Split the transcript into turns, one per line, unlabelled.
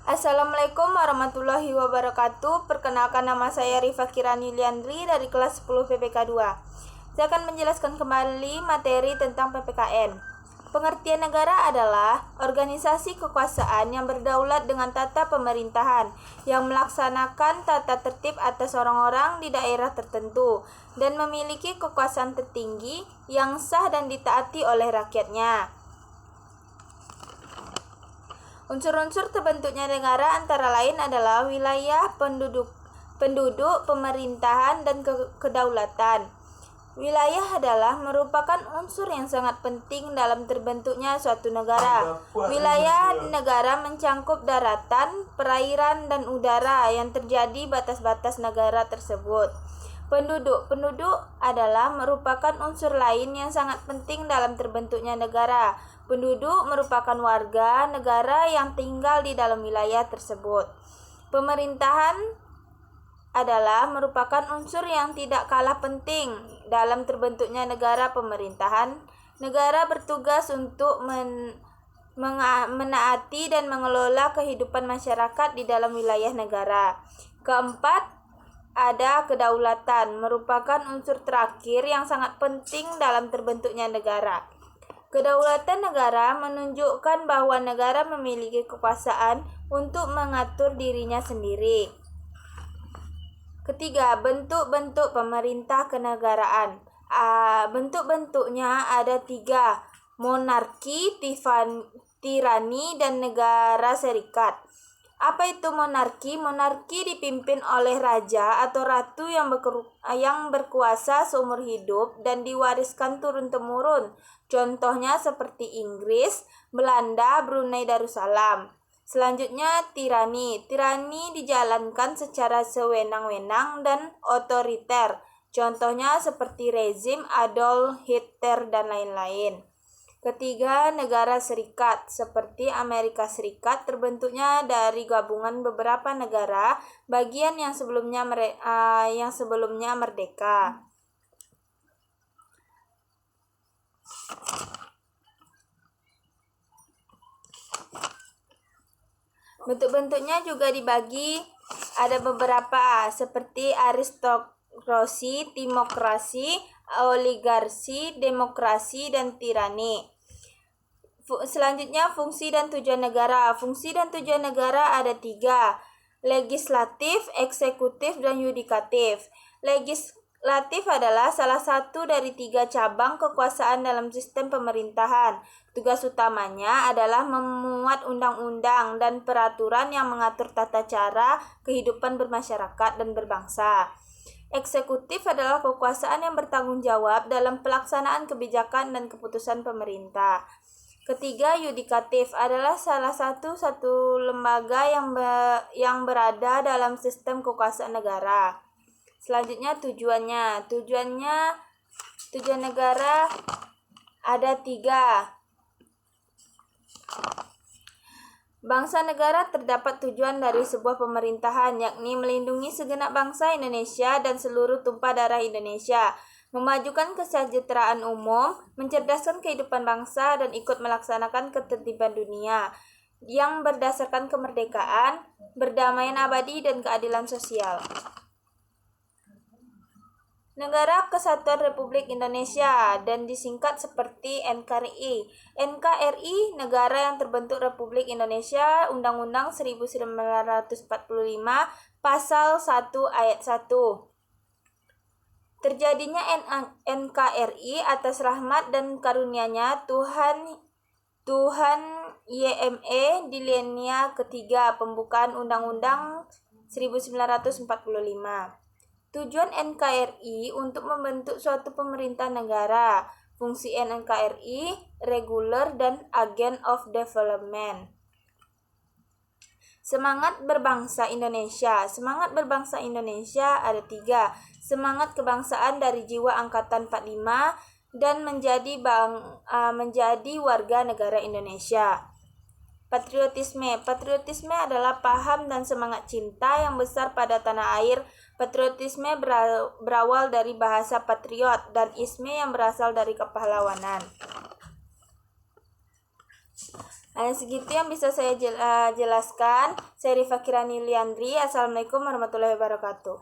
Assalamualaikum warahmatullahi wabarakatuh. Perkenalkan, nama saya Rifa Kirani Liandri dari kelas 10 PPK 2. Saya akan menjelaskan kembali materi tentang PPKN. Pengertian negara adalah organisasi kekuasaan yang berdaulat dengan tata pemerintahan, yang melaksanakan tata tertib atas orang-orang di daerah tertentu dan memiliki kekuasaan tertinggi yang sah dan ditaati oleh rakyatnya. Unsur-unsur terbentuknya negara antara lain adalah wilayah, penduduk, pemerintahan, dan kedaulatan. Wilayah adalah merupakan unsur yang sangat penting dalam terbentuknya suatu negara. Wilayah negara mencangkup daratan, perairan, dan udara yang terjadi batas-batas negara tersebut. Penduduk adalah merupakan unsur lain yang sangat penting dalam terbentuknya negara. Penduduk merupakan warga negara yang tinggal di dalam wilayah tersebut. Pemerintahan adalah merupakan unsur yang tidak kalah penting dalam terbentuknya negara. Pemerintahan negara bertugas untuk menaati dan mengelola kehidupan masyarakat di dalam wilayah negara. Keempat, ada kedaulatan, merupakan unsur terakhir yang sangat penting dalam terbentuknya negara. Kedaulatan negara menunjukkan bahwa negara memiliki kekuasaan untuk mengatur dirinya sendiri. Ketiga, bentuk-bentuk pemerintah kenegaraan. Bentuk-bentuknya ada 3, monarki, tirani, dan negara serikat. Apa itu monarki? Monarki dipimpin oleh raja atau ratu yang berkuasa seumur hidup dan diwariskan turun-temurun. Contohnya seperti Inggris, Belanda, Brunei Darussalam. Selanjutnya tirani. Tirani dijalankan secara sewenang-wenang dan otoriter. Contohnya seperti rezim Adolf Hitler dan lain-lain. Ketiga, negara serikat seperti Amerika Serikat terbentuknya dari gabungan beberapa negara bagian yang sebelumnya merdeka. Bentuk-bentuknya juga dibagi ada beberapa seperti aristokrasi, timokrasi, oligarki, demokrasi, dan tirani. Selanjutnya, fungsi dan tujuan negara. Fungsi dan tujuan negara ada 3, legislatif, eksekutif, dan yudikatif. Legislatif adalah salah satu dari 3 cabang kekuasaan dalam sistem pemerintahan. Tugas utamanya adalah memuat undang-undang dan peraturan yang mengatur tata cara kehidupan bermasyarakat dan berbangsa. Eksekutif adalah kekuasaan yang bertanggung jawab dalam pelaksanaan kebijakan dan keputusan pemerintah. Ketiga, yudikatif adalah salah satu lembaga yang berada dalam sistem kekuasaan negara. Selanjutnya tujuan negara ada 3. Bangsa negara terdapat tujuan dari sebuah pemerintahan, yakni melindungi segenap bangsa Indonesia dan seluruh tumpah darah Indonesia, memajukan kesejahteraan umum, mencerdaskan kehidupan bangsa, dan ikut melaksanakan ketertiban dunia yang berdasarkan kemerdekaan, perdamaian abadi, dan keadilan sosial. Negara Kesatuan Republik Indonesia dan disingkat seperti NKRI. NKRI negara yang terbentuk Republik Indonesia, Undang-Undang 1945 Pasal 1 Ayat 1. Terjadinya NKRI atas rahmat dan karunia-Nya Tuhan YME di Linia ketiga pembukaan Undang-Undang 1945. Tujuan NKRI untuk membentuk suatu pemerintah negara. Fungsi NKRI reguler dan agent of development. Semangat berbangsa Indonesia. Semangat berbangsa Indonesia ada 3. Semangat kebangsaan dari jiwa angkatan 45 dan menjadi warga negara Indonesia. Patriotisme adalah paham dan semangat cinta yang besar pada tanah air. Patriotisme berawal dari bahasa patriot dan isme yang berasal dari kepahlawanan. Hanya segitu yang bisa saya jelaskan. Saya Rifa Kirani Liandri. Assalamualaikum warahmatullahi wabarakatuh.